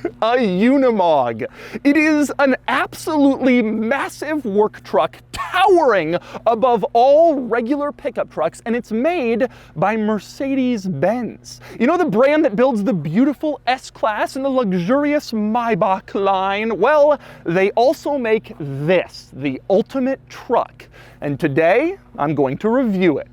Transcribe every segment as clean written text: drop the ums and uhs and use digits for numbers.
A Unimog. It is an absolutely massive work truck towering above all regular pickup trucks, and it's made by Mercedes-Benz. You know, the brand that builds the beautiful S-Class and the luxurious Maybach line? Well, they also make this, the ultimate truck. And today, I'm going to review it.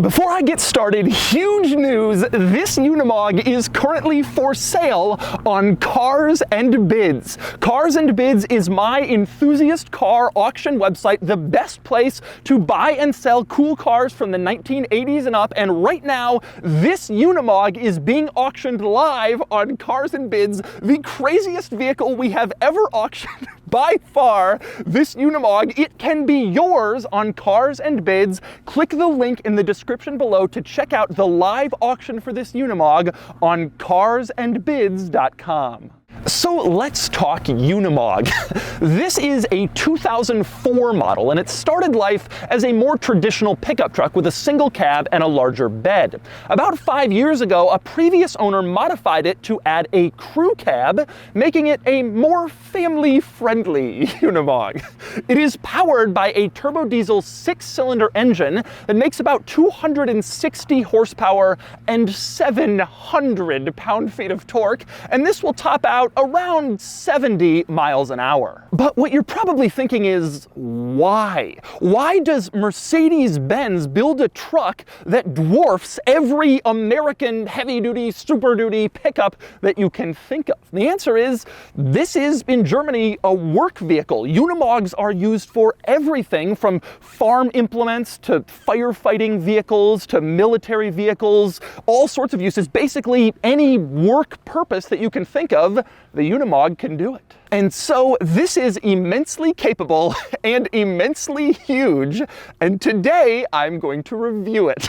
Before I get started, huge news! This Unimog is currently for sale on Cars and Bids. Cars and Bids is my enthusiast car auction website, the best place to buy and sell cool cars from the 1980s and up, and right now, this Unimog is being auctioned live on Cars and Bids, the craziest vehicle we have ever auctioned. By far, this Unimog, it can be yours on Cars and Bids. Click the link in the description below to check out the live auction for this Unimog on carsandbids.com. So let's talk Unimog. This is a 2004 model, and it started life as a more traditional pickup truck with a single cab and a larger bed. About 5 years ago, a previous owner modified it to add a crew cab, making it a more family-friendly Unimog. It is powered by a turbo diesel 6-cylinder engine that makes about 260 horsepower and 700 pound-feet of torque, and this will top out around 70 miles an hour. But what you're probably thinking is, why? Why does Mercedes-Benz build a truck that dwarfs every American heavy-duty, super-duty pickup that you can think of? The answer is, this is, in Germany, a work vehicle. Unimogs are used for everything from farm implements to firefighting vehicles to military vehicles, all sorts of uses. Basically, any work purpose that you can think of, the Unimog can do it. And so this is immensely capable and immensely huge, and today I'm going to review it.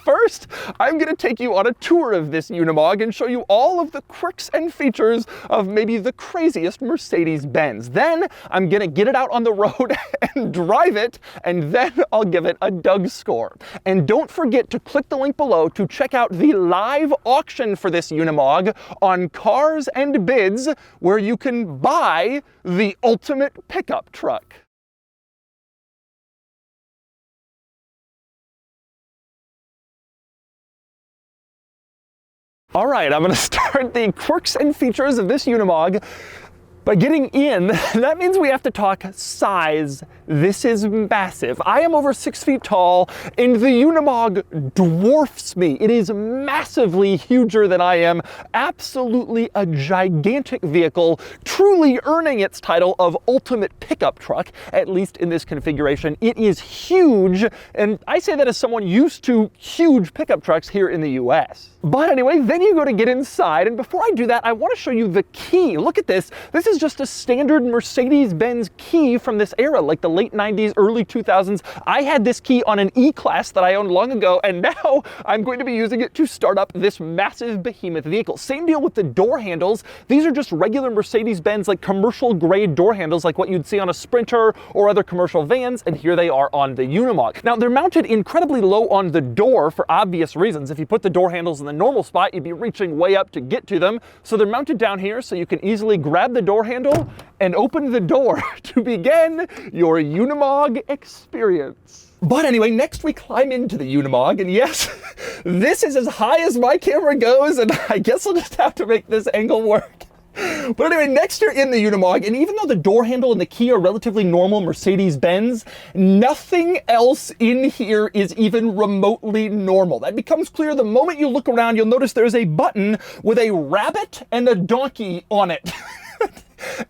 First, I'm going to take you on a tour of this Unimog and show you all of the quirks and features of maybe the craziest Mercedes-Benz. Then I'm going to get it out on the road and drive it, and then I'll give it a DOUGSCORE. And don't forget to click the link below to check out the live auction for this Unimog on Cars and Bids, where you can buy the ultimate pickup truck. All right, I'm going to start the quirks and features of this Unimog by getting in. That means we have to talk size. This is massive. I am over 6 feet tall, and the Unimog dwarfs me. It is massively huger than I am. Absolutely a gigantic vehicle, truly earning its title of ultimate pickup truck, at least in this configuration. It is huge, and I say that as someone used to huge pickup trucks here in the US. But anyway, then you go to get inside, and before I do that, I want to show you the key. Look at this. This is just a standard Mercedes-Benz key from this era, like the late 90s, early 2000s. I had this key on an E-Class that I owned long ago, and now I'm going to be using it to start up this massive behemoth vehicle. Same deal with the door handles. These are just regular Mercedes-Benz, like commercial grade door handles, like what you'd see on a Sprinter or other commercial vans, and here they are on the Unimog. Now, they're mounted incredibly low on the door for obvious reasons. If you put the door handles in the normal spot, you'd be reaching way up to get to them. So they're mounted down here, so you can easily grab the door handle and open the door to begin your Unimog experience. But anyway, next we climb into the Unimog, and yes, this is as high as my camera goes, and I guess I'll just have to make this angle work. But anyway, next you're in the Unimog, and even though the door handle and the key are relatively normal Mercedes-Benz, nothing else in here is even remotely normal. That becomes clear the moment you look around. You'll notice there's a button with a rabbit and a donkey on it.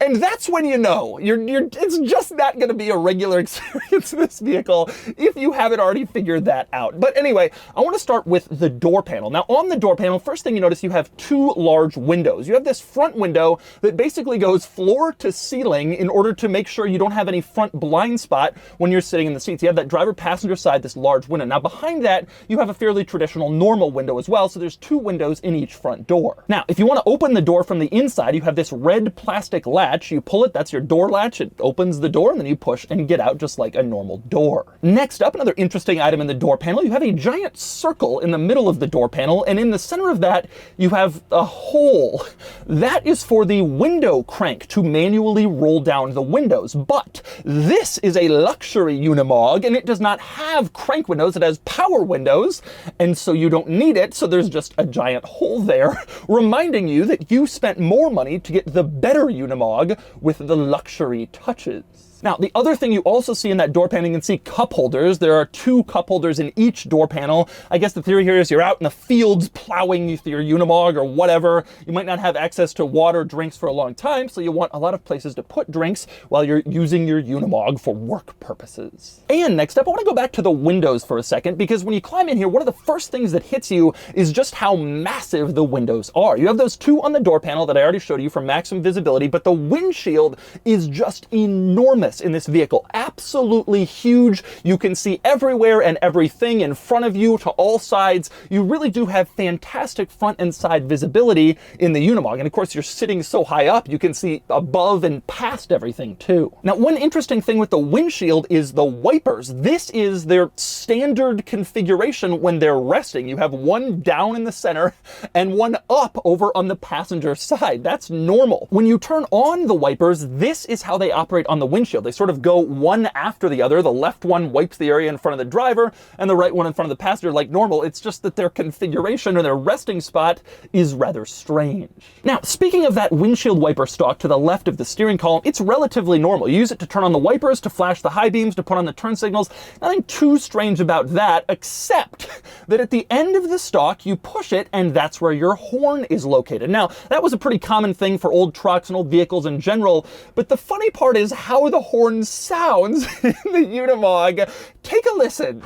And that's when you know it's just not going to be a regular experience in this vehicle if you haven't already figured that out. But anyway, I want to start with the door panel. Now, on the door panel, first thing you notice, you have two large windows. You have this front window that basically goes floor to ceiling in order to make sure you don't have any front blind spot when you're sitting in the seats. You have that driver passenger side, this large window. Now, behind that, you have a fairly traditional normal window as well, so there's two windows in each front door. Now, if you want to open the door from the inside, you have this red plastic automatic latch. You pull it, that's your door latch. It opens the door, and then you push and get out just like a normal door. Next up, another interesting item in the door panel, you have a giant circle in the middle of the door panel, and in the center of that, you have a hole. That is for the window crank to manually roll down the windows. But this is a luxury Unimog, and it does not have crank windows. It has power windows, and so you don't need it. So there's just a giant hole there, reminding you that you spent more money to get the better Unimog with the luxury touches. Now, the other thing you also see in that door panel, you can see cup holders. There are 2 cup holders in each door panel. I guess the theory here is you're out in the fields plowing with your Unimog or whatever. You might not have access to water, drinks for a long time, so you want a lot of places to put drinks while you're using your Unimog for work purposes. And next up, I want to go back to the windows for a second, because when you climb in here, one of the first things that hits you is just how massive the windows are. You have those 2 on the door panel that I already showed you for maximum visibility, but the windshield is just enormous in this vehicle. Absolutely huge. You can see everywhere and everything in front of you to all sides. You really do have fantastic front and side visibility in the Unimog. And of course, you're sitting so high up, you can see above and past everything too. Now, one interesting thing with the windshield is the wipers. This is their standard configuration when they're resting. You have one down in the center and one up over on the passenger side. That's normal. When you turn on the wipers, this is how they operate on the windshield. They sort of go one after the other. The left one wipes the area in front of the driver, and the right one in front of the passenger like normal. It's just that their configuration or their resting spot is rather strange. Now, speaking of that windshield wiper stalk to the left of the steering column, it's relatively normal. You use it to turn on the wipers, to flash the high beams, to put on the turn signals. Nothing too strange about that, except that at the end of the stalk, you push it, and that's where your horn is located. Now, that was a pretty common thing for old trucks and old vehicles in general, but the funny part is how the horn sounds in the Unimog. Take a listen.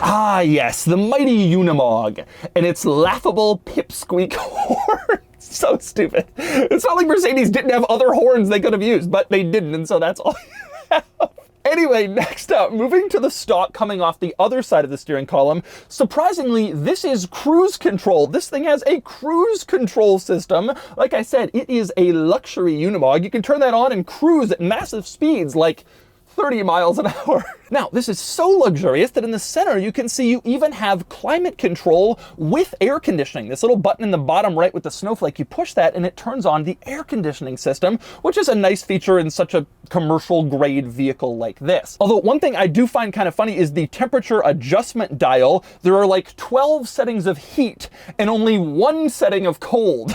Ah, yes, the mighty Unimog and its laughable pipsqueak horn. So stupid. It's not like Mercedes didn't have other horns they could have used, but they didn't, and so that's all you have. Anyway, next up, moving to the stalk coming off the other side of the steering column. Surprisingly, this is cruise control. This thing has a cruise control system. Like I said, it is a luxury Unimog. You can turn that on and cruise at massive speeds, like 30 miles an hour. Now, this is so luxurious that in the center, you can see you even have climate control with air conditioning. This little button in the bottom right with the snowflake, you push that and it turns on the air conditioning system, which is a nice feature in such a commercial grade vehicle like this. Although one thing I do find kind of funny is the temperature adjustment dial. There are like 12 settings of heat and only 1 setting of cold.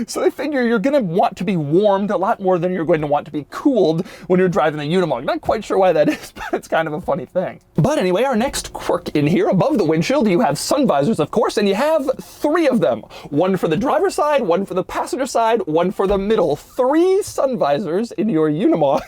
So they figure you're gonna want to be warmed a lot more than you're going to want to be cooled when you're driving the Unimog. Not quite sure why that is, but it's kind of a funny thing. But anyway, our next quirk in here, above the windshield, you have sun visors, of course, and you have 3 of them. One for the driver's side, one for the passenger side, one for the middle. 3 sun visors in your Unimog.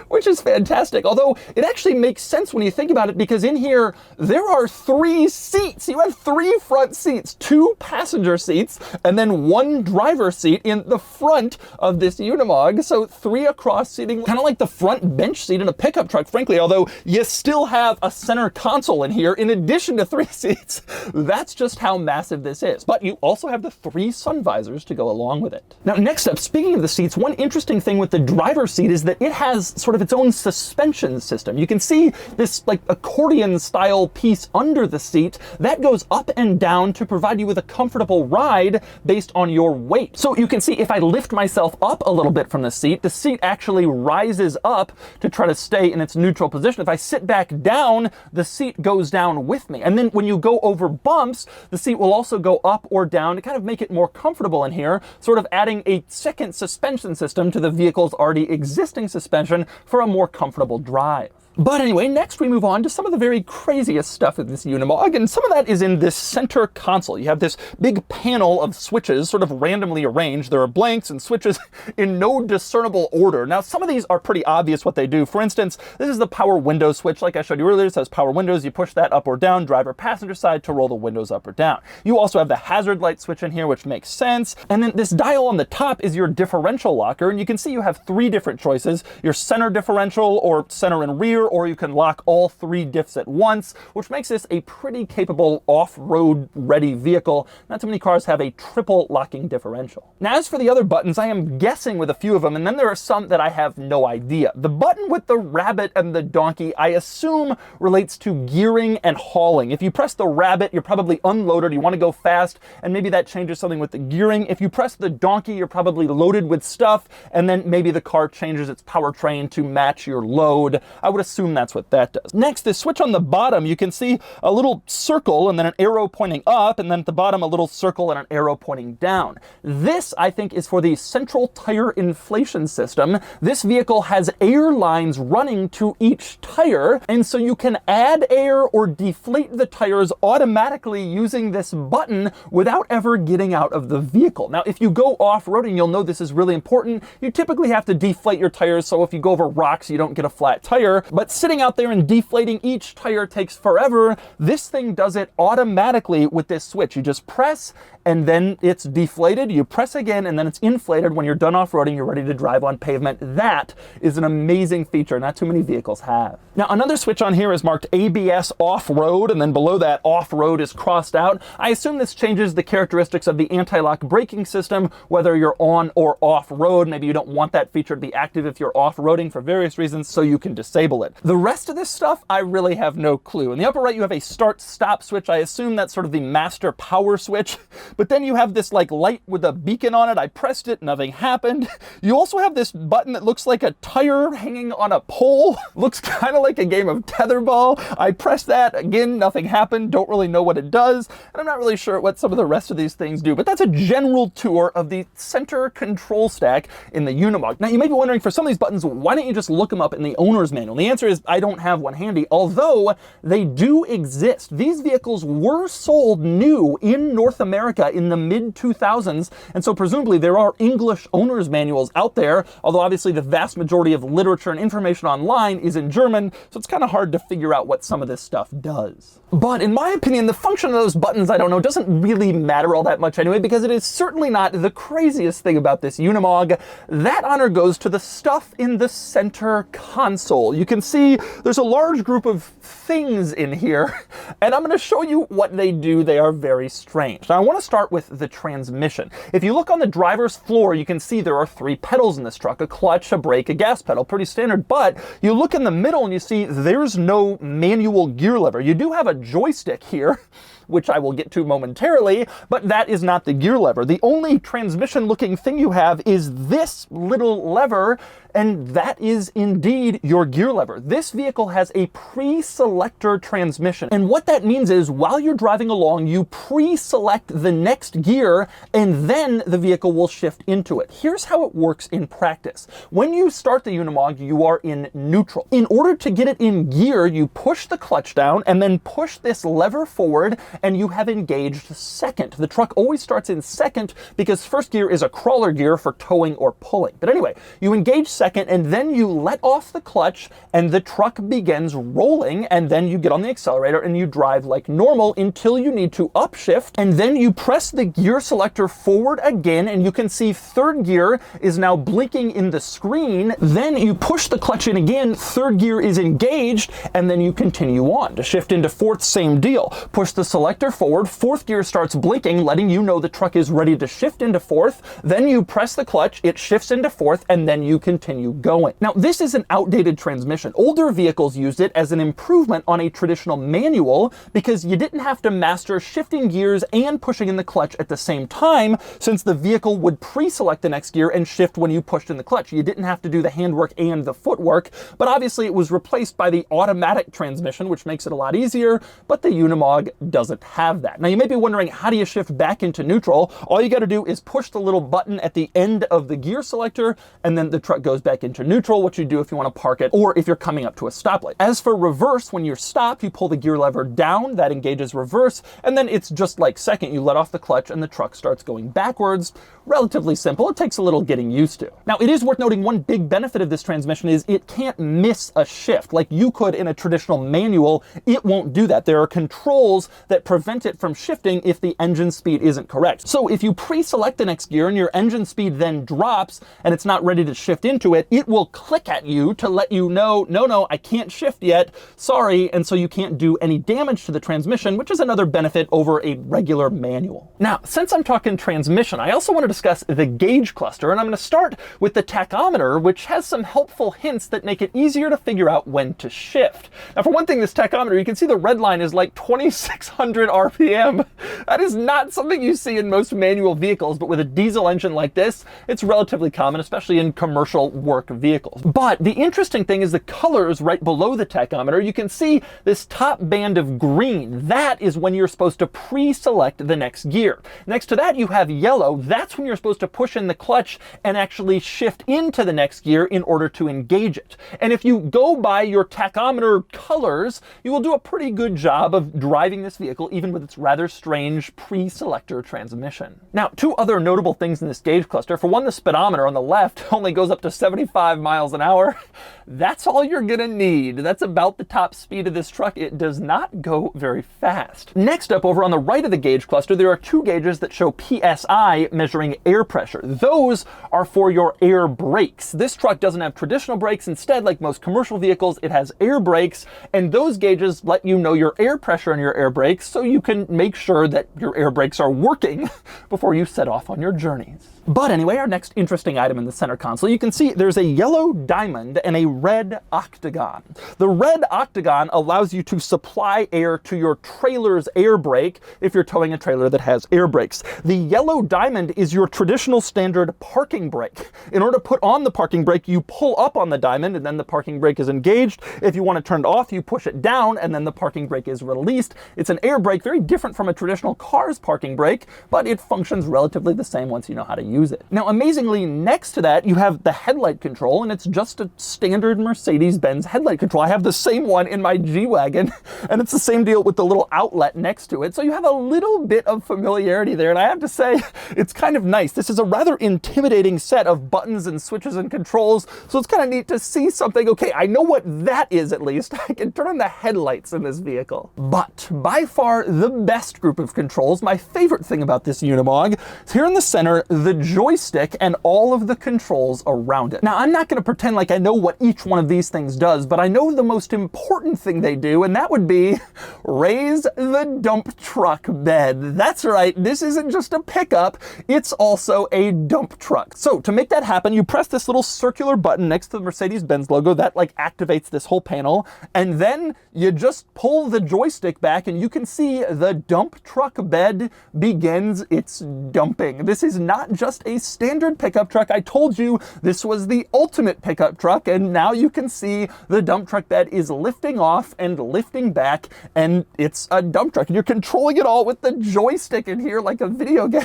Which is fantastic. Although it actually makes sense when you think about it, because in here there are 3 seats. You have 3 front seats, 2 passenger seats, and then 1 driver seat in the front of this Unimog. So 3 across seating, kind of like the front bench seat in a pickup truck, frankly, although you still have a center console in here in addition to 3 seats. That's just how massive this is. But you also have the 3 sun visors to go along with it. Now, next up, speaking of the seats, one interesting thing with the driver's seat is that it has sort of its own suspension system. You can see this like accordion style piece under the seat that goes up and down to provide you with a comfortable ride based on your weight. So you can see if I lift myself up a little bit from the seat actually rises up to try to stay in its neutral position. If I sit back down, the seat goes down with me. And then when you go over bumps, the seat will also go up or down to kind of make it more comfortable in here, sort of adding a second suspension system to the vehicle's already existing suspension for a more comfortable drive. But anyway, next we move on to some of the very craziest stuff in this Unimog, and some of that is in this center console. You have this big panel of switches sort of randomly arranged. There are blanks and switches in no discernible order. Now, some of these are pretty obvious what they do. For instance, this is the power window switch. Like I showed you earlier, it says power windows. You push that up or down, driver passenger side, to roll the windows up or down. You also have the hazard light switch in here, which makes sense. And then this dial on the top is your differential locker, and you can see you have 3 different choices: your center differential, or center and rear, gear, or you can lock all 3 diffs at once, which makes this a pretty capable off-road ready vehicle. Not too many cars have a triple locking differential. Now, as for the other buttons, I am guessing with a few of them, and then there are some that I have no idea. The button with the rabbit and the donkey, I assume, relates to gearing and hauling. If you press the rabbit, you're probably unloaded, you want to go fast, and maybe that changes something with the gearing. If you press the donkey, you're probably loaded with stuff, and then maybe the car changes its powertrain to match your load. I would assume that's what that does. Next, this switch on the bottom, you can see a little circle and then an arrow pointing up, and then at the bottom a little circle and an arrow pointing down. This, I think, is for the central tire inflation system. This vehicle has air lines running to each tire, and so you can add air or deflate the tires automatically using this button without ever getting out of the vehicle. Now, if you go off-roading, you'll know this is really important. You typically have to deflate your tires, so if you go over rocks, you don't get a flat tire. But sitting out there and deflating each tire takes forever. This thing does it automatically with this switch. You just press, and then it's deflated. You press again, and then it's inflated. When you're done off-roading, you're ready to drive on pavement. That is an amazing feature not too many vehicles have. Now, another switch on here is marked ABS off-road, and then below that, off-road is crossed out. I assume this changes the characteristics of the anti-lock braking system, whether you're on or off-road. Maybe you don't want that feature to be active if you're off-roading for various reasons, so you can disable it. The rest of this stuff, I really have no clue. In the upper right, you have a start-stop switch. I assume that's sort of the master power switch. But then you have this like light with a beacon on it. I pressed it, nothing happened. You also have this button that looks like a tire hanging on a pole. Looks kind of like a game of tetherball. I pressed that, again, nothing happened. Don't really know what it does. And I'm not really sure what some of the rest of these things do, but that's a general tour of the center control stack in the Unimog. Now, you may be wondering, for some of these buttons, why don't you just look them up in the owner's manual? The answer is I don't have one handy, although they do exist. These vehicles were sold new in North America in the mid-2000s, and so presumably there are English owner's manuals out there, although obviously the vast majority of literature and information online is in German, so it's kind of hard to figure out what some of this stuff does. But in my opinion, the function of those buttons, I don't know, doesn't really matter all that much anyway, because it is certainly not the craziest thing about this Unimog. That honor goes to the stuff in the center console. You can see there's a large group of things in here, and I'm going to show you what they do. They are very strange. Now, I want to start with the transmission. If you look on the driver's floor, you can see there are 3 pedals in this truck: a clutch, a brake, a gas pedal. Pretty standard. But you look in the middle and you see there's no manual gear lever. You do have a joystick here, which I will get to momentarily, but that is not the gear lever. The only transmission looking thing you have is this little lever, and that is indeed your gear lever. This vehicle has a pre-selector transmission, and what that means is while you're driving along, you pre-select the next gear, and then the vehicle will shift into it. Here's how it works in practice. When you start the Unimog, you are in neutral. In order to get it in gear, you push the clutch down and then push this lever forward, and you have engaged second. The truck always starts in second because first gear is a crawler gear for towing or pulling. But anyway, you engage second, and then you let off the clutch, and the truck begins rolling, and then you get on the accelerator and you drive like normal until you need to upshift, and then you press the gear selector forward again, and you can see third gear is now blinking in the screen. Then you push the clutch in again, third gear is engaged, and then you continue on. To shift into fourth, same deal. Push the selector forward, fourth gear starts blinking, letting you know the truck is ready to shift into fourth. Then you press the clutch, it shifts into fourth, and then you continue going. Now, this is an outdated transmission. Older vehicles used it as an improvement on a traditional manual because you didn't have to master shifting gears and pushing in the clutch at the same time, since the vehicle would pre-select the next gear and shift when you pushed in the clutch. You didn't have to do the handwork and the footwork, but obviously it was replaced by the automatic transmission, which makes it a lot easier, but the Unimog doesn't have that. Now, you may be wondering, how do you shift back into neutral? All you got to do is push the little button at the end of the gear selector, and then the truck goes back into neutral, which you do if you want to park it or if you're coming up to a stoplight. As for reverse, when you're stopped, you pull the gear lever down, that engages reverse, and then it's just like second. You let off the clutch and the truck starts going backwards. Relatively simple. It takes a little getting used to. Now, it is worth noting one big benefit of this transmission is it can't miss a shift like you could in a traditional manual. It won't do that. There are controls that that prevent it from shifting if the engine speed isn't correct. So if you pre-select the next gear and your engine speed then drops and it's not ready to shift into it, it will click at you to let you know, no, I can't shift yet, sorry, and so you can't do any damage to the transmission, which is another benefit over a regular manual. Now, since I'm talking transmission, I also want to discuss the gauge cluster, and I'm going to start with the tachometer, which has some helpful hints that make it easier to figure out when to shift. Now, for one thing, this tachometer, you can see the red line is like 2,600 RPM. That is not something you see in most manual vehicles, but with a diesel engine like this, it's relatively common, especially in commercial work vehicles. But the interesting thing is the colors right below the tachometer. You can see this top band of green. That is when you're supposed to pre-select the next gear. Next to that, you have yellow. That's when you're supposed to push in the clutch and actually shift into the next gear in order to engage it. And if you go by your tachometer colors, you will do a pretty good job of driving this vehicle, even with its rather strange pre-selector transmission. Now, two other notable things in this gauge cluster. For one, the speedometer on the left only goes up to 75 miles an hour. That's all you're gonna need. That's about the top speed of this truck. It does not go very fast. Next up, over on the right of the gauge cluster, there are two gauges that show PSI measuring air pressure. Those are for your air brakes. This truck doesn't have traditional brakes. Instead, like most commercial vehicles, it has air brakes, and those gauges let you know your air pressure in your air brakes so you can make sure that your air brakes are working before you set off on your journeys. But anyway, our next interesting item in the center console, you can see there's a yellow diamond and a red octagon. The red octagon allows you to supply air to your trailer's air brake if you're towing a trailer that has air brakes. The yellow diamond is your traditional standard parking brake. In order to put on the parking brake, you pull up on the diamond and then the parking brake is engaged. If you want to turn it off, you push it down and then the parking brake is released. It's an air brake, very different from a traditional car's parking brake, but it functions relatively the same once you know how to use it. Now, amazingly, next to that, you have the headlight control, and it's just a standard Mercedes-Benz headlight control. I have the same one in my G-Wagon, and it's the same deal with the little outlet next to it. So you have a little bit of familiarity there, and I have to say, it's kind of nice. This is a rather intimidating set of buttons and switches and controls, so it's kind of neat to see something. Okay, I know what that is at least. I can turn on the headlights in this vehicle. But by far the best group of controls, my favorite thing about this Unimog, is here in the center, the joystick and all of the controls around it. Now, I'm not going to pretend like I know what each one of these things does, but I know the most important thing they do, and that would be raise the dump truck bed. That's right, this isn't just a pickup, it's also a dump truck. So to make that happen, you press this little circular button next to the Mercedes-Benz logo that like activates this whole panel, and then you just pull the joystick back and you can see the dump truck bed begins its dumping. This is not just a standard pickup truck. I told you this was the ultimate pickup truck, and now you can see the dump truck bed is lifting off and lifting back, and it's a dump truck, and you're controlling it all with the joystick in here like a video game.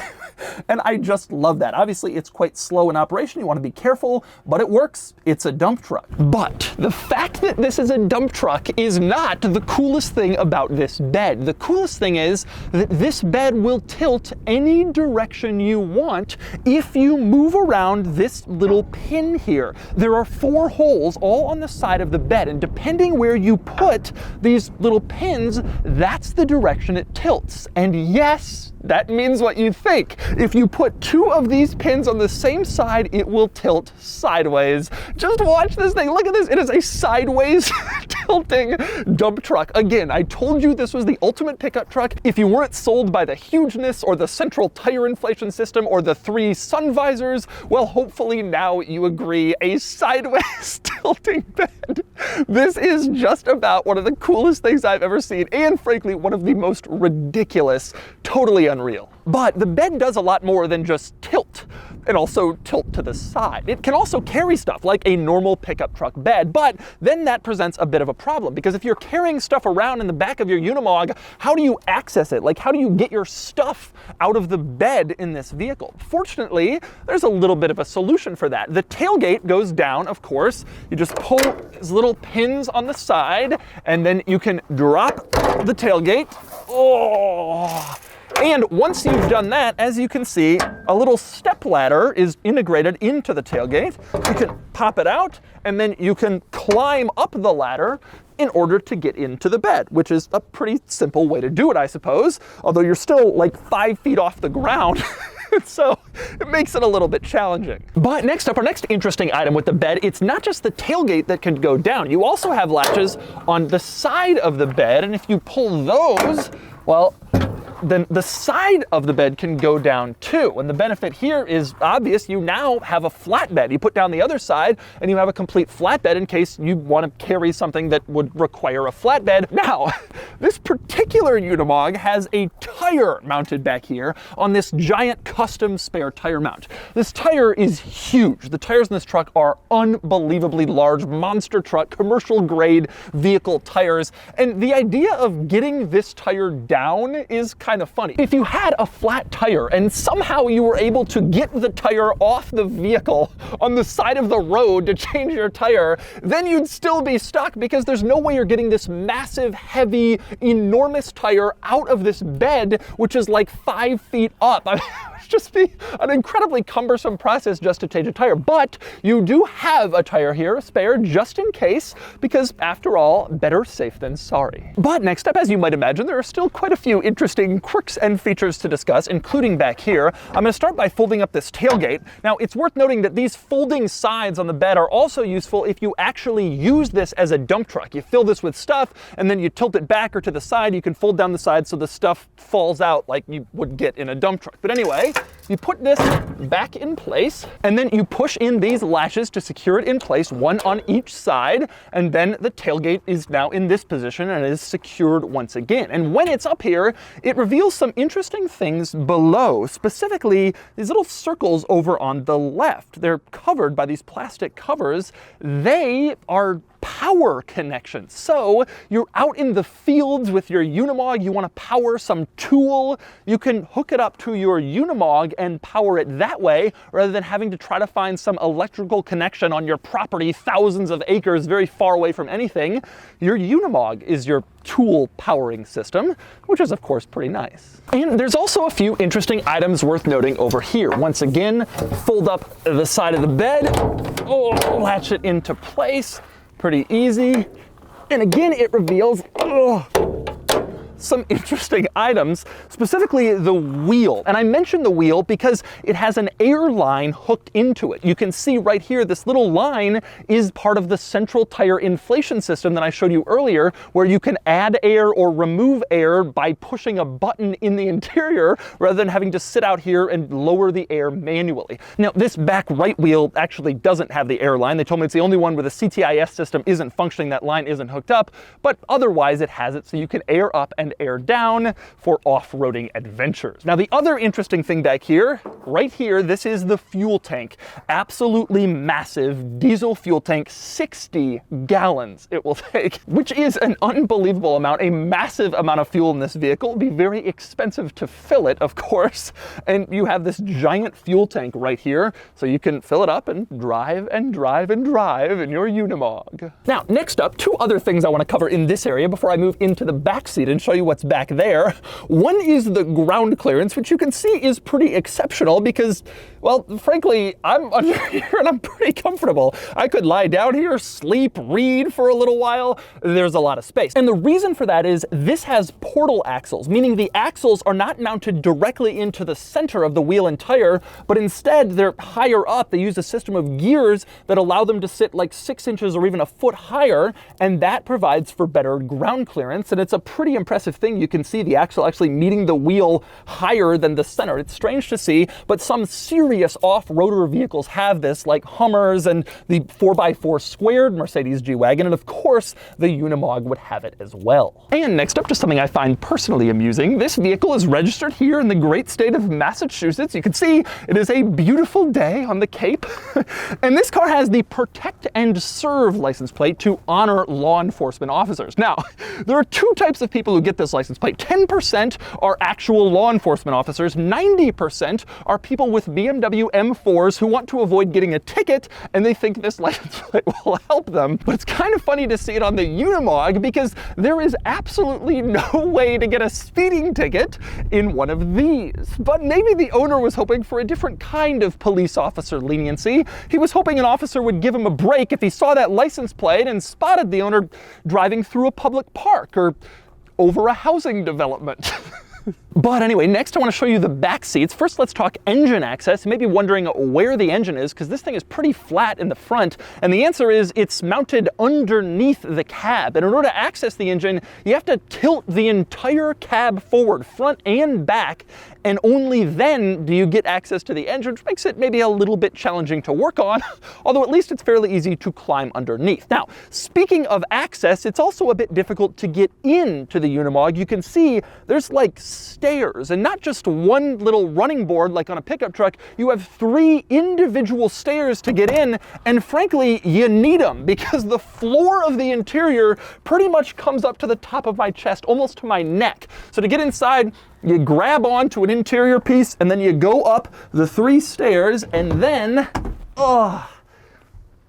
And I just love that. Obviously, it's quite slow in operation. You want to be careful, but it works. It's a dump truck. But the fact that this is a dump truck is not the coolest thing about this bed. The coolest thing is that this bed will tilt any direction you want if you move around this little pin here. There are 4 holes all on the side of the bed, and depending where you put these little pins, that's the direction it tilts. And yes, that means what you think. If you put 2 of these pins on the same side, it will tilt sideways. Just watch this thing. Look at this. It is a sideways tilting dump truck. Again, I told you this was the ultimate pickup truck. If you weren't sold by the hugeness or the central tire inflation system or the 3 sun visors, well, hopefully now you agree. A sideways tilting bed. This is just about one of the coolest things I've ever seen, and frankly, one of the most ridiculous, totally unreal. But the bed does a lot more than just tilt, and also tilt to the side. It can also carry stuff like a normal pickup truck bed, but then that presents a bit of a problem, because if you're carrying stuff around in the back of your Unimog, how do you access it? Like, how do you get your stuff out of the bed in this vehicle? Fortunately, there's a little bit of a solution for that. The tailgate goes down, of course. You just pull these little pins on the side, and then you can drop the tailgate. Oh! And once you've done that, as you can see, a little step ladder is integrated into the tailgate. You can pop it out, and then you can climb up the ladder in order to get into the bed, which is a pretty simple way to do it, I suppose, although you're still like 5 feet off the ground. So it makes it a little bit challenging. But next up, our next interesting item with the bed, it's not just the tailgate that can go down. You also have latches on the side of the bed, and if you pull those, well, then the side of the bed can go down too. And the benefit here is obvious. You now have a flat bed. You put down the other side and you have a complete flat bed in case you want to carry something that would require a flatbed. Now, this particular Unimog has a tire mounted back here on this giant custom spare tire mount. This tire is huge. The tires in this truck are unbelievably large, monster truck, commercial grade vehicle tires. And the idea of getting this tire down is kind of funny. If you had a flat tire and somehow you were able to get the tire off the vehicle on the side of the road to change your tire, then you'd still be stuck because there's no way you're getting this massive, heavy, enormous tire out of this bed, which is like 5 feet up. I mean, it would just be an incredibly cumbersome process just to change a tire. But you do have a tire here, a spare, just in case, because after all, better safe than sorry. But next up, as you might imagine, there are still quite a few interesting quirks and features to discuss, including back here. I'm going to start by folding up this tailgate. Now, it's worth noting that these folding sides on the bed are also useful if you actually use this as a dump truck. You fill this with stuff, and then you tilt it back or to the side. You can fold down the side so the stuff falls out like you would get in a dump truck. But anyway, you put this back in place, and then you push in these latches to secure it in place, one on each side, and then the tailgate is now in this position and is secured once again. And when it's up here, it reveals some interesting things below, specifically these little circles over on the left. They're covered by these plastic covers. They are power connections. So you're out in the fields with your Unimog, you want to power some tool, you can hook it up to your Unimog and power it that way, rather than having to try to find some electrical connection on your property, thousands of acres very far away from anything. Your Unimog is your tool powering system, which is of course pretty nice. And there's also a few interesting items worth noting over here. Once again, fold up the side of the bed, latch it into place. Pretty easy. And again, it reveals some interesting items, specifically the wheel. And I mention the wheel because it has an air line hooked into it. You can see right here, this little line is part of the central tire inflation system that I showed you earlier, where you can add air or remove air by pushing a button in the interior rather than having to sit out here and lower the air manually. Now, this back right wheel actually doesn't have the air line. They told me it's the only one where the CTIS system isn't functioning, that line isn't hooked up, but otherwise it has it, so you can air up and air down for off-roading adventures. Now, the other interesting thing back here, right here, this is the fuel tank. Absolutely massive diesel fuel tank, 60 gallons it will take, which is an unbelievable amount, a massive amount of fuel in this vehicle. It'll be very expensive to fill it, of course. And you have this giant fuel tank right here, so you can fill it up and drive and drive and drive in your Unimog. Now, next up, two other things I want to cover in this area before I move into the back seat and show you what's back there. One is the ground clearance, which you can see is pretty exceptional because, well, frankly, I'm under here and I'm pretty comfortable. I could lie down here, sleep, read for a little while. There's a lot of space. And the reason for that is this has portal axles, meaning the axles are not mounted directly into the center of the wheel and tire, but instead they're higher up. They use a system of gears that allow them to sit like 6 inches or even a foot higher, and that provides for better ground clearance. And it's a pretty impressive thing. You can see the axle actually meeting the wheel higher than the center. It's strange to see, but some serious off-roader vehicles have this, like Hummers and the 4x4 squared Mercedes G-Wagon, and of course the Unimog would have it as well. And next up, just something I find personally amusing. This vehicle is registered here in the great state of Massachusetts. You can see it is a beautiful day on the Cape. And this car has the Protect and Serve license plate to honor law enforcement officers. Now, there are two types of people who get this license plate. 10% are actual law enforcement officers. 90% are people with BMW M4s who want to avoid getting a ticket, and they think this license plate will help them. But it's kind of funny to see it on the Unimog because there is absolutely no way to get a speeding ticket in one of these. But maybe the owner was hoping for a different kind of police officer leniency. He was hoping an officer would give him a break if he saw that license plate and spotted the owner driving through a public park or over a housing development. But anyway, next I want to show you the back seats. First, let's talk engine access. You may be wondering where the engine is because this thing is pretty flat in the front. And the answer is it's mounted underneath the cab. And in order to access the engine, you have to tilt the entire cab forward, front and back. And only then do you get access to the engine, which makes it maybe a little bit challenging to work on, although at least it's fairly easy to climb underneath. Now, speaking of access, it's also a bit difficult to get into the Unimog. You can see there's like stairs, and not just one little running board like on a pickup truck. You have 3 individual stairs to get in, and frankly, you need them because the floor of the interior pretty much comes up to the top of my chest, almost to my neck. So to get inside, you grab onto an interior piece and then you go up the 3 stairs and then,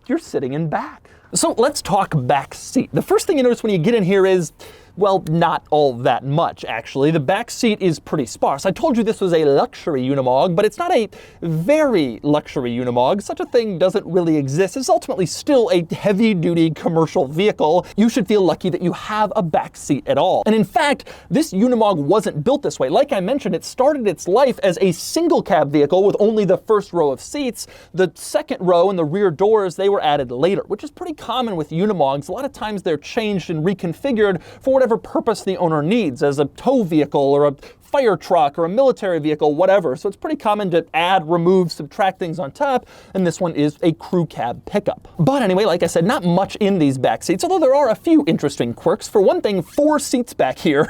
you're sitting in back. So let's talk back seat. The first thing you notice when you get in here is, well, not all that much, actually. The back seat is pretty sparse. I told you this was a luxury Unimog, but it's not a very luxury Unimog. Such a thing doesn't really exist. It's ultimately still a heavy-duty commercial vehicle. You should feel lucky that you have a back seat at all. And in fact, this Unimog wasn't built this way. Like I mentioned, it started its life as a single cab vehicle with only the first row of seats. The second row and the rear doors, they were added later, which is pretty common with Unimogs. A lot of times they're changed and reconfigured for whatever purpose the owner needs, as a tow vehicle or a fire truck or a military vehicle, whatever. So it's pretty common to add, remove, subtract things on top, and this one is a crew cab pickup. But anyway, like I said, not much in these back seats, although there are a few interesting quirks. For one thing, 4 seats back here,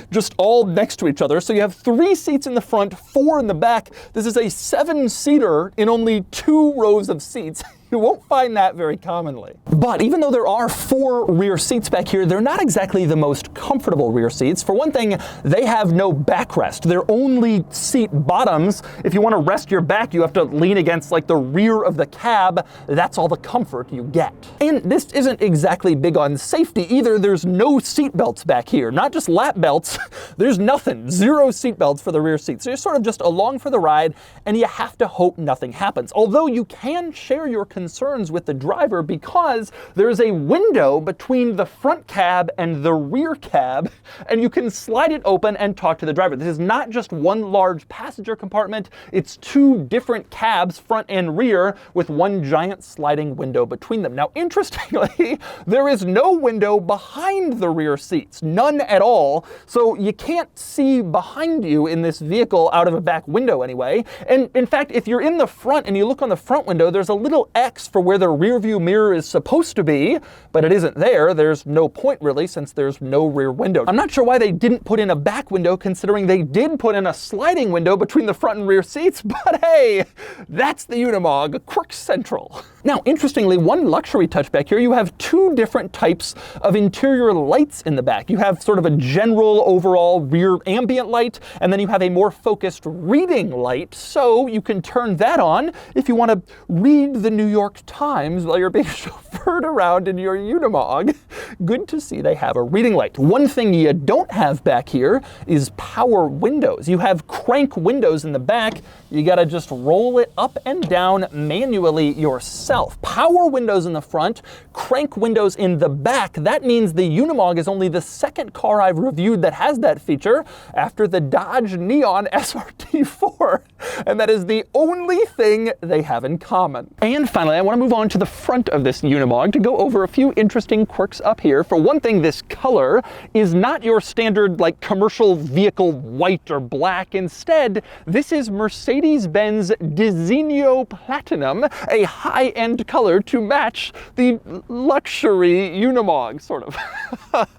just all next to each other. So you have 3 seats in the front, 4 in the back. This is a 7-seater in only 2 rows of seats. You won't find that very commonly. But even though there are 4 rear seats back here, they're not exactly the most comfortable rear seats. For one thing, they have no backrest. They're only seat bottoms. If you want to rest your back, you have to lean against like the rear of the cab. That's all the comfort you get. And this isn't exactly big on safety either. There's no seat belts back here. Not just lap belts. There's nothing. 0 seat belts for the rear seats. So you're sort of just along for the ride, and you have to hope nothing happens. Although you can share your concerns with the driver because there's a window between the front cab and the rear cab, and you can slide it open and talk to the driver. This is not just one large passenger compartment, it's 2 different cabs, front and rear, with one giant sliding window between them. Now, interestingly, there is no window behind the rear seats, none at all, so you can't see behind you in this vehicle out of a back window anyway. And in fact, if you're in the front and you look on the front window, there's a little X for where the rear view mirror is supposed to be, but it isn't there. There's no point really since there's no rear window. I'm not sure why they didn't put in a back window considering they did put in a sliding window between the front and rear seats, but hey, that's the Unimog, Quirks Central. Now, interestingly, one luxury touch back here, you have 2 different types of interior lights in the back. You have sort of a general overall rear ambient light, and then you have a more focused reading light, so you can turn that on if you want to read the New York Times while you're being chauffeured around in your Unimog. Good to see they have a reading light. One thing you don't have back here is power windows. You have crank windows in the back. You gotta just roll it up and down manually yourself. Power windows in the front, crank windows in the back. That means the Unimog is only the 2nd car I've reviewed that has that feature after the Dodge Neon SRT4. And that is the only thing they have in common. And finally, I want to move on to the front of this Unimog to go over a few interesting quirks up here. For one thing, this color is not your standard like commercial vehicle white or black. Instead, this is Mercedes-Benz Designo Platinum, a high-end color to match the luxury Unimog, sort of.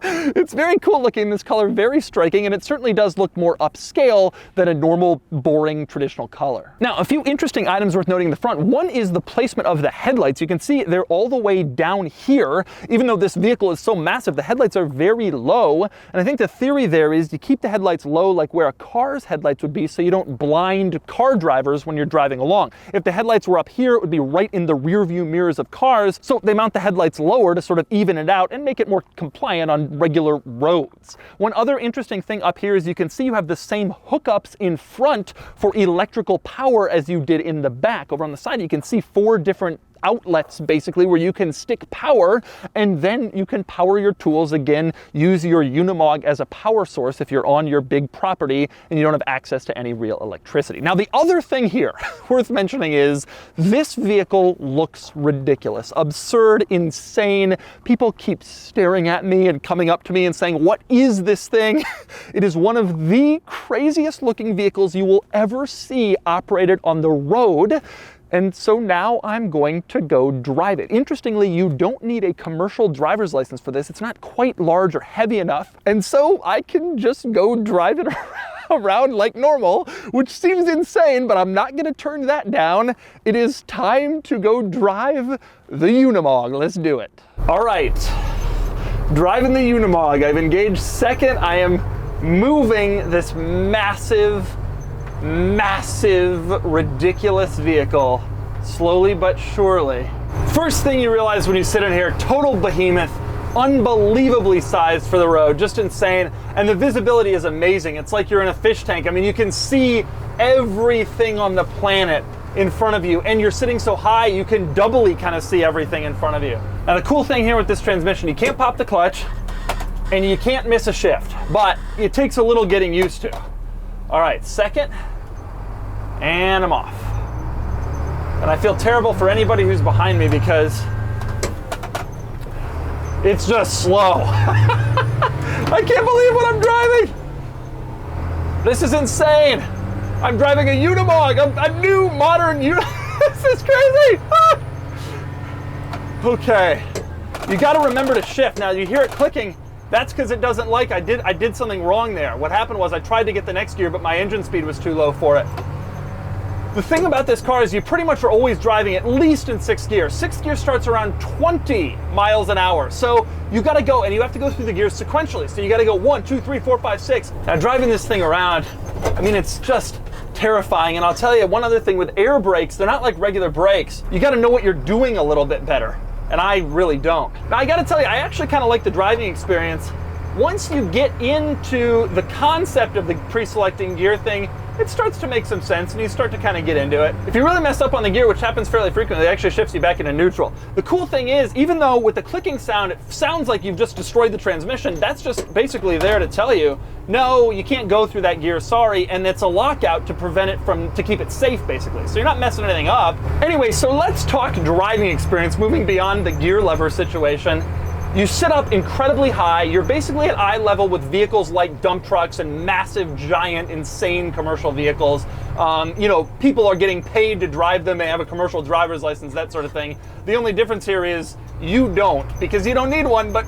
It's very cool looking, this color, very striking, and it certainly does look more upscale than a normal, boring, traditional color. Now, a few interesting items worth noting in the front. One is the placement of of the headlights. You can see they're all the way down here. Even though this vehicle is so massive, the headlights are very low. And I think the theory there is you keep the headlights low like where a car's headlights would be so you don't blind car drivers when you're driving along. If the headlights were up here, it would be right in the rear view mirrors of cars. So they mount the headlights lower to sort of even it out and make it more compliant on regular roads. One other interesting thing up here is you can see you have the same hookups in front for electrical power as you did in the back. Over on the side, you can see 4 different outlets basically where you can stick power, and then you can power your tools. Again, use your Unimog as a power source if you're on your big property and you don't have access to any real electricity. Now, the other thing here worth mentioning is this vehicle looks ridiculous, absurd, insane. People keep staring at me and coming up to me and saying, "What is this thing?" It is one of the craziest looking vehicles you will ever see operated on the road. And so now I'm going to go drive it. Interestingly, you don't need a commercial driver's license for this. It's not quite large or heavy enough. And so I can just go drive it around like normal, which seems insane, but I'm not gonna turn that down. It is time to go drive the Unimog. Let's do it. All right, driving the Unimog. I've engaged second. I am moving this massive, ridiculous vehicle, slowly but surely. First thing you realize when you sit in here, total behemoth, unbelievably sized for the road, just insane. And the visibility is amazing. It's like you're in a fish tank. I mean, you can see everything on the planet in front of you, and you're sitting so high, you can doubly kind of see everything in front of you. Now, the cool thing here with this transmission, you can't pop the clutch and you can't miss a shift, but it takes a little getting used to. All right, second, and I'm off. And I feel terrible for anybody who's behind me because it's just slow. I can't believe what I'm driving. This is insane. I'm driving a Unimog, a new modern This is crazy. Okay, you gotta remember to shift. Now you hear it clicking. That's because it doesn't like I did something wrong there. What happened was I tried to get the next gear, but my engine speed was too low for it. The thing about this car is you pretty much are always driving at least in 6th gear. 6th gear starts around 20 miles an hour. So you gotta go, and you have to go through the gears sequentially. So you gotta go 1, 2, 3, 4, 5, 6. Now driving this thing around, I mean, it's just terrifying. And I'll tell you one other thing with air brakes, they're not like regular brakes. You gotta know what you're doing a little bit better. And I really don't. Now I gotta tell you, I actually kind of like the driving experience. Once you get into the concept of the pre-selecting gear thing, it starts to make some sense and you start to kind of get into it. If you really mess up on the gear, which happens fairly frequently, it actually shifts you back into neutral. The cool thing is, even though with the clicking sound, it sounds like you've just destroyed the transmission, that's just basically there to tell you, no, you can't go through that gear, sorry, and it's a lockout to prevent it to keep it safe, basically. So you're not messing anything up. Anyway, so let's talk driving experience, moving beyond the gear lever situation. You sit up incredibly high. You're basically at eye level with vehicles like dump trucks and massive, giant, insane commercial vehicles. You know, people are getting paid to drive them. They have a commercial driver's license, that sort of thing. The only difference here is you don't, because you don't need one, but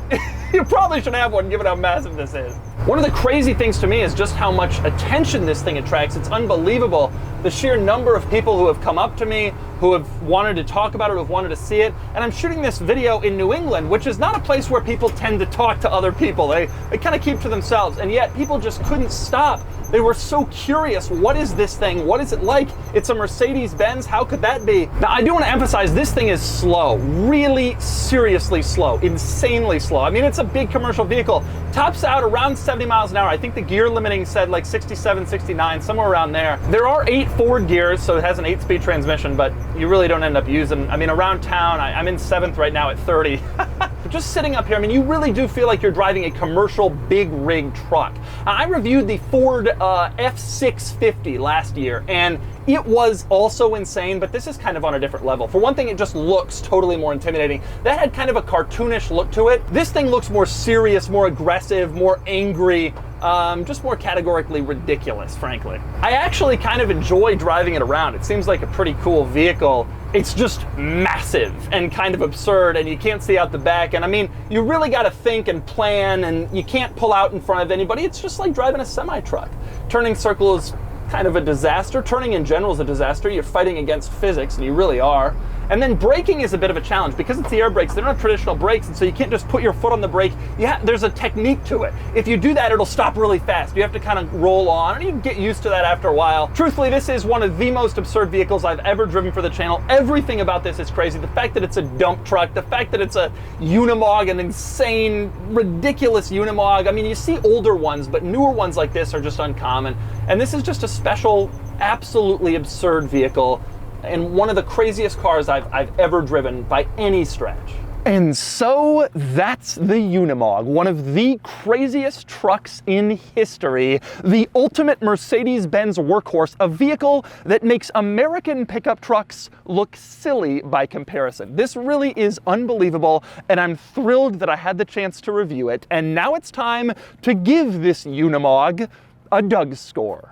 you probably should have one given how massive this is. One of the crazy things to me is just how much attention this thing attracts. It's unbelievable. The sheer number of people who have come up to me, who have wanted to talk about it, who have wanted to see it. And I'm shooting this video in New England, which is not a place where people tend to talk to other people. They kind of keep to themselves, and yet people just couldn't stop. They were so curious. What is this thing? What is it like? It's a Mercedes-Benz. How could that be? Now, I do want to emphasize this thing is slow, really seriously slow, insanely slow. I mean, it's a big commercial vehicle. Tops out around 70 miles an hour. I think the gear limiting said like 67, 69, somewhere around there. There are 8 forward gears, so it has an 8-speed transmission, but you really don't end up using, I mean, around town, I'm in 7th right now at 30. But just sitting up here, I mean, you really do feel like you're driving a commercial big rig truck. I reviewed the Ford F650 last year, and it was also insane, but this is kind of on a different level. For one thing, it just looks totally more intimidating. That had kind of a cartoonish look to it. This thing looks more serious, more aggressive, more angry, just more categorically ridiculous, frankly. I actually kind of enjoy driving it around. It seems like a pretty cool vehicle. It's just massive and kind of absurd, and you can't see out the back. And I mean, you really got to think and plan, and you can't pull out in front of anybody. It's just like driving a semi-truck. Turning circles kind of a disaster. Turning in general is a disaster. You're fighting against physics, and you really are. And then braking is a bit of a challenge. Because it's the air brakes, they're not traditional brakes, and so you can't just put your foot on the brake. There's a technique to it. If you do that, it'll stop really fast. You have to kind of roll on, and you can get used to that after a while. Truthfully, this is one of the most absurd vehicles I've ever driven for the channel. Everything about this is crazy. The fact that it's a dump truck, the fact that it's a Unimog, an insane, ridiculous Unimog. I mean, you see older ones, but newer ones like this are just uncommon. And this is just a special, absolutely absurd vehicle, and one of the craziest cars I've ever driven by any stretch. And so that's the Unimog, one of the craziest trucks in history, the ultimate Mercedes-Benz workhorse, a vehicle that makes American pickup trucks look silly by comparison. This really is unbelievable, and I'm thrilled that I had the chance to review it. And now it's time to give this Unimog a DOUGSCORE.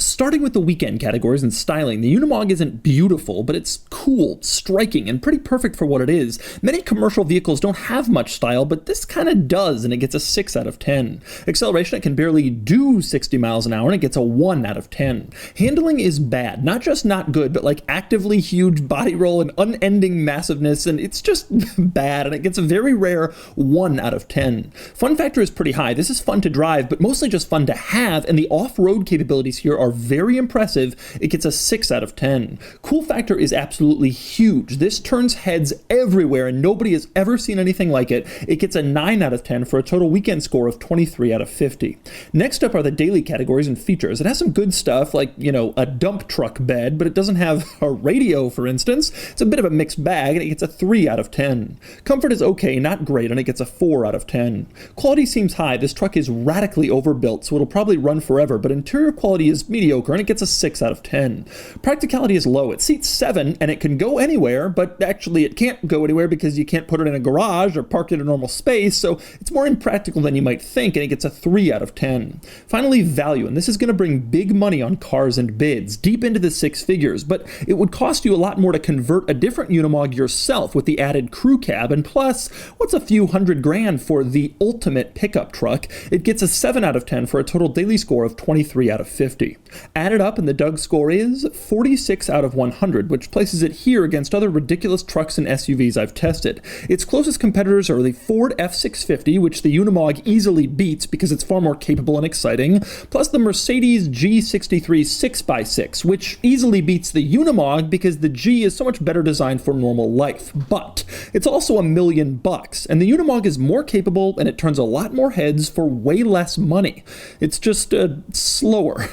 Starting with the weekend categories and styling, the Unimog isn't beautiful, but it's cool, striking, and pretty perfect for what it is. Many commercial vehicles don't have much style, but this kind of does, and it gets a 6 out of 10. Acceleration, it can barely do 60 miles an hour, and it gets a 1 out of 10. Handling is bad, not just not good, but like actively huge body roll and unending massiveness, and it's just bad, and it gets a very rare 1 out of 10. Fun factor is pretty high. This is fun to drive, but mostly just fun to have, and the off-road capabilities here are very impressive. It gets a 6 out of 10. Cool factor is absolutely huge. This turns heads everywhere and nobody has ever seen anything like it. It gets a 9 out of 10 for a total weekend score of 23 out of 50. Next up are the daily categories and features. It has some good stuff like, a dump truck bed, but it doesn't have a radio, for instance. It's a bit of a mixed bag and it gets a 3 out of 10. Comfort is okay, not great, and it gets a 4 out of 10. Quality seems high. This truck is radically overbuilt, so it'll probably run forever, but interior quality is mediocre and it gets a 6 out of 10. Practicality is low. It seats 7 and it can go anywhere, but actually it can't go anywhere because you can't put it in a garage or park it in a normal space, so it's more impractical than you might think, and it gets a 3 out of 10. Finally, value, and this is going to bring big money on cars and bids, deep into the 6 figures, but it would cost you a lot more to convert a different Unimog yourself with the added crew cab, and plus, what's a few $100,000 for the ultimate pickup truck? It gets a 7 out of 10 for a total daily score of 23 out of 50. Added up, and the DOUGSCORE is 46 out of 100, which places it here against other ridiculous trucks and SUVs I've tested. Its closest competitors are the Ford F650, which the Unimog easily beats because it's far more capable and exciting, plus the Mercedes G63 6x6, which easily beats the Unimog because the G is so much better designed for normal life. But it's also $1 million, and the Unimog is more capable and it turns a lot more heads for way less money. It's just slower.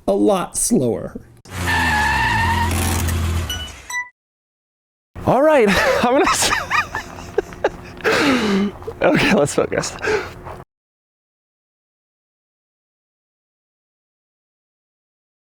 A lot slower. All right, I'm gonna... Okay, let's focus.